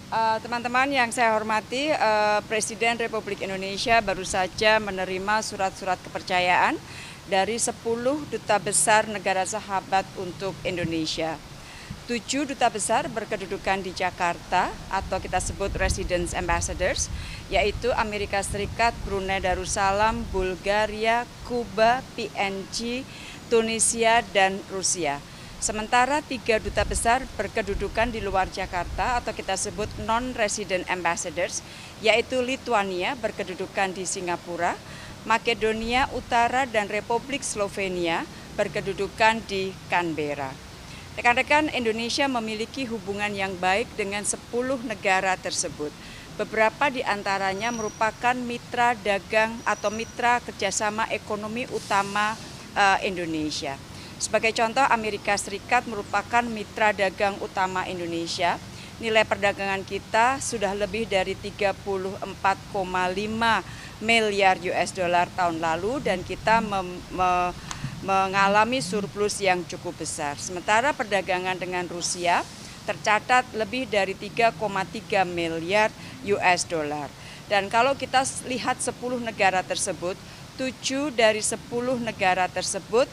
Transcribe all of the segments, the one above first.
Teman-teman yang saya hormati, Presiden Republik Indonesia baru saja menerima surat-surat kepercayaan dari 10 duta besar negara sahabat untuk Indonesia. 7 duta besar berkedudukan di Jakarta atau kita sebut Residence Ambassadors, yaitu Amerika Serikat, Brunei Darussalam, Bulgaria, Kuba, PNG, Tunisia, dan Rusia. Sementara 3 duta besar berkedudukan di luar Jakarta atau kita sebut non-resident ambassadors, yaitu Lituania berkedudukan di Singapura, Makedonia Utara dan Republik Slovenia berkedudukan di Canberra. Rekan-rekan, Indonesia memiliki hubungan yang baik dengan 10 negara tersebut. Beberapa di antaranya merupakan mitra dagang atau mitra kerjasama ekonomi utama Indonesia. Sebagai contoh, Amerika Serikat merupakan mitra dagang utama Indonesia. Nilai perdagangan kita sudah lebih dari 34,5 miliar US dollar tahun lalu dan kita mengalami surplus yang cukup besar. Sementara perdagangan dengan Rusia tercatat lebih dari 3,3 miliar US dollar. Dan kalau kita lihat 10 negara tersebut, 7 dari 10 negara tersebut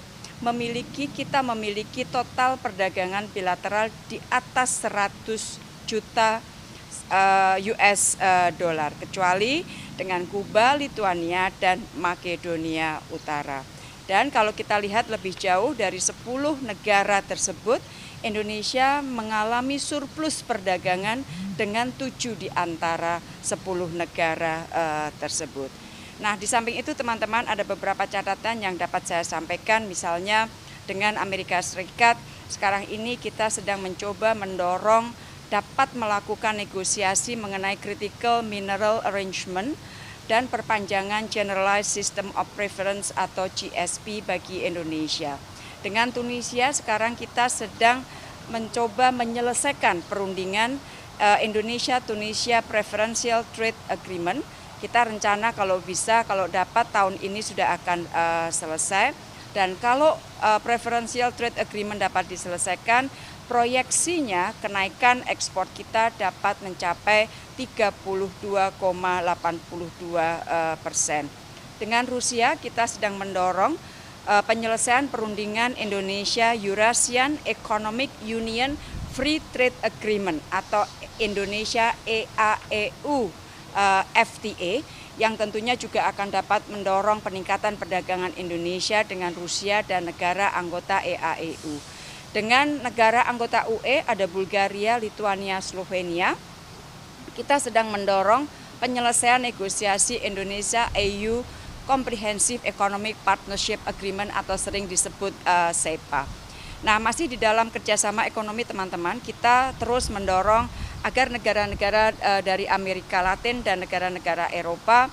kita memiliki total perdagangan bilateral di atas 100 juta US dollar, kecuali dengan Kuba, Lituania, dan Makedonia Utara. Dan kalau kita lihat lebih jauh dari 10 negara tersebut, Indonesia mengalami surplus perdagangan dengan 7 di antara 10 negara tersebut. Nah, di samping itu teman-teman ada beberapa catatan yang dapat saya sampaikan, misalnya dengan Amerika Serikat, sekarang ini kita sedang mencoba mendorong dapat melakukan negosiasi mengenai Critical Mineral Arrangement dan perpanjangan Generalized System of Preference atau GSP bagi Indonesia. Dengan Tunisia sekarang kita sedang mencoba menyelesaikan perundingan Indonesia-Tunisia Preferential Trade Agreement. Kita rencana kalau bisa, kalau dapat tahun ini sudah akan selesai. Dan kalau Preferential Trade Agreement dapat diselesaikan, proyeksinya kenaikan ekspor kita dapat mencapai 32,82%. Dengan Rusia kita sedang mendorong penyelesaian perundingan Indonesia Eurasian Economic Union Free Trade Agreement atau Indonesia EAEU FTA yang tentunya juga akan dapat mendorong peningkatan perdagangan Indonesia dengan Rusia dan negara anggota EAEU. Dengan negara anggota UE ada Bulgaria, Lituania, Slovenia. Kita sedang mendorong penyelesaian negosiasi Indonesia EU Comprehensive Economic Partnership Agreement atau sering disebut CEPA. Nah, masih di dalam kerjasama ekonomi teman-teman, kita terus mendorong agar negara-negara dari Amerika Latin dan negara-negara Eropa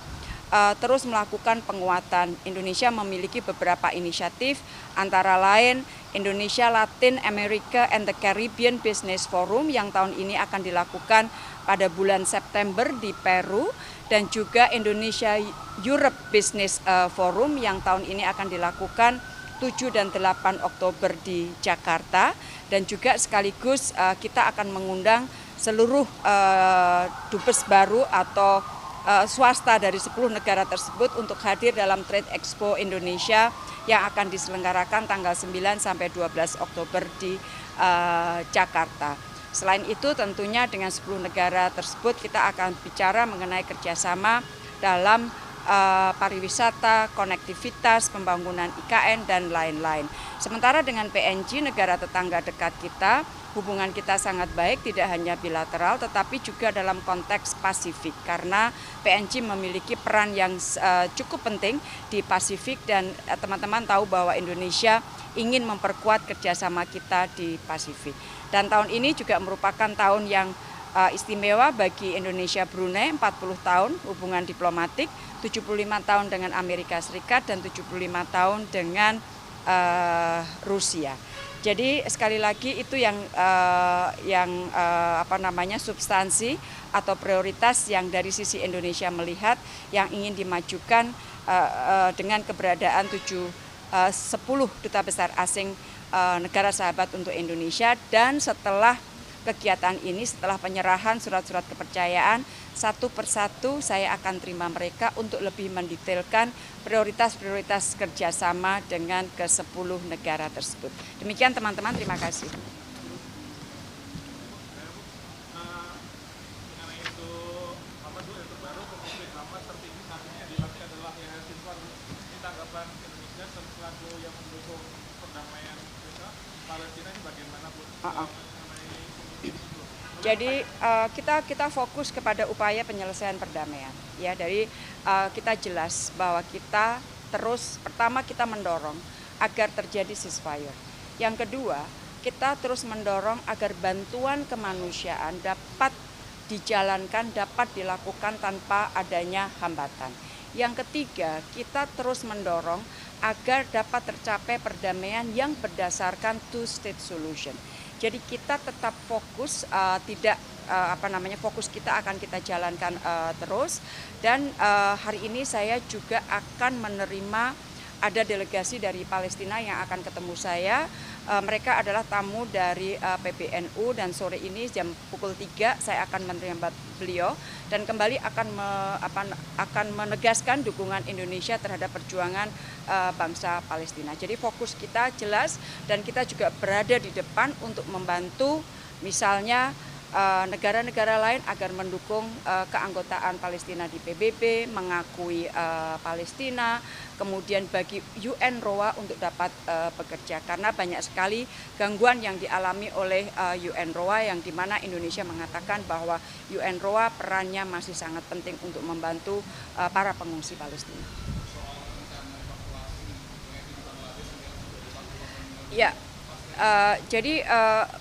terus melakukan penguatan. Indonesia memiliki beberapa inisiatif, antara lain Indonesia Latin America and the Caribbean Business Forum yang tahun ini akan dilakukan pada bulan September di Peru, dan juga Indonesia Europe Business Forum yang tahun ini akan dilakukan 7 dan 8 Oktober di Jakarta, dan juga sekaligus kita akan mengundang seluruh dubes baru atau swasta dari 10 negara tersebut untuk hadir dalam Trade Expo Indonesia yang akan diselenggarakan tanggal 9 sampai 12 Oktober di Jakarta. Selain itu tentunya dengan 10 negara tersebut kita akan bicara mengenai kerjasama dalam pariwisata, konektivitas, pembangunan IKN, dan lain-lain. Sementara dengan PNG, negara tetangga dekat kita, hubungan kita sangat baik, tidak hanya bilateral tetapi juga dalam konteks Pasifik, karena PNG memiliki peran yang cukup penting di Pasifik, dan teman-teman tahu bahwa Indonesia ingin memperkuat kerjasama kita di Pasifik. Dan tahun ini juga merupakan tahun yang istimewa bagi Indonesia Brunei, 40 tahun hubungan diplomatik, 75 tahun dengan Amerika Serikat, dan 75 tahun dengan Rusia. Jadi sekali lagi itu yang substansi atau prioritas yang dari sisi Indonesia melihat yang ingin dimajukan dengan keberadaan 10 duta besar asing negara sahabat untuk Indonesia. Dan setelah kegiatan ini setelah penyerahan surat-surat kepercayaan, satu persatu saya akan terima mereka untuk lebih mendetailkan prioritas-prioritas kerjasama dengan ke-10 negara tersebut. Demikian teman-teman, terima kasih. Yang mendukung perdamaian Palestina ini bagaimana, Bu? Jadi kita fokus kepada upaya penyelesaian perdamaian. Ya, dari kita jelas bahwa kita terus, pertama kita mendorong agar terjadi ceasefire. Yang kedua, kita terus mendorong agar bantuan kemanusiaan dapat dijalankan, dapat dilakukan tanpa adanya hambatan. Yang ketiga, kita terus mendorong agar dapat tercapai perdamaian yang berdasarkan two-state solution. Jadi kita tetap fokus, fokus kita akan kita jalankan terus. Dan hari ini saya juga akan menerima, ada delegasi dari Palestina yang akan ketemu saya. Mereka adalah tamu dari PBNU dan sore ini jam pukul 3 saya akan menerima beliau dan kembali akan menegaskan dukungan Indonesia terhadap perjuangan bangsa Palestina. Jadi fokus kita jelas dan kita juga berada di depan untuk membantu misalnya negara-negara lain agar mendukung keanggotaan Palestina di PBB, mengakui Palestina, kemudian bagi UNRWA untuk dapat bekerja karena banyak sekali gangguan yang dialami oleh UNRWA yang dimana Indonesia mengatakan bahwa UNRWA perannya masih sangat penting untuk membantu para pengungsi Palestina. Ya. Jadi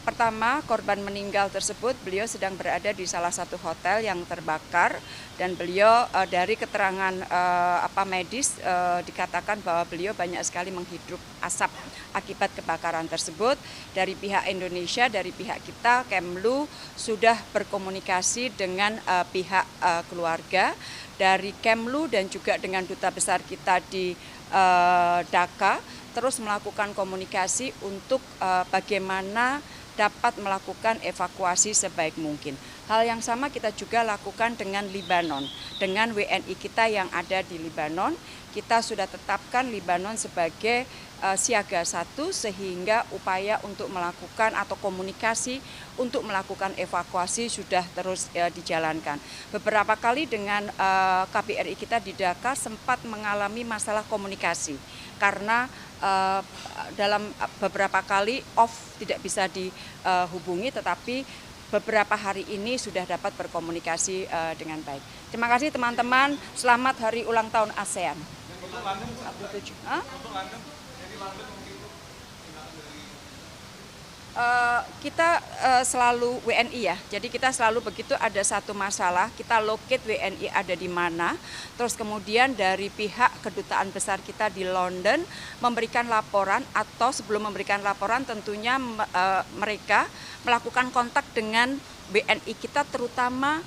pertama korban meninggal tersebut beliau sedang berada di salah satu hotel yang terbakar dan beliau dari keterangan medis dikatakan bahwa beliau banyak sekali menghirup asap akibat kebakaran tersebut. Dari pihak Indonesia, dari pihak kita Kemlu sudah berkomunikasi dengan pihak keluarga dari Kemlu dan juga dengan duta besar kita di Dhaka terus melakukan komunikasi untuk bagaimana dapat melakukan evakuasi sebaik mungkin. Hal yang sama kita juga lakukan dengan Libanon, dengan WNI kita yang ada di Libanon. Kita sudah tetapkan Libanon sebagai siaga 1 sehingga upaya untuk melakukan atau komunikasi untuk melakukan evakuasi sudah terus dijalankan. Beberapa kali dengan KBRI kita di Dhaka sempat mengalami masalah komunikasi karena dalam beberapa kali tidak bisa dihubungi, tetapi beberapa hari ini sudah dapat berkomunikasi dengan baik. Terima kasih teman-teman, selamat hari ulang tahun ASEAN. Kita selalu WNI ya, jadi kita selalu begitu ada satu masalah, kita locate WNI ada di mana, terus kemudian dari pihak kedutaan besar kita di London memberikan laporan atau sebelum memberikan laporan tentunya mereka melakukan kontak dengan WNI kita terutama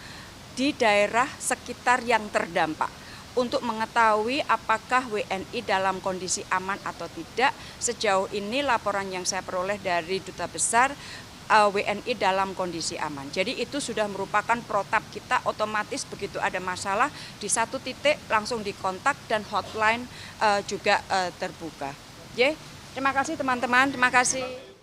di daerah sekitar yang terdampak. Untuk mengetahui apakah WNI dalam kondisi aman atau tidak. Sejauh ini laporan yang saya peroleh dari duta besar WNI dalam kondisi aman. Jadi itu sudah merupakan protap kita, otomatis begitu ada masalah di satu titik langsung dikontak dan hotline juga terbuka. Terima kasih teman-teman, terima kasih.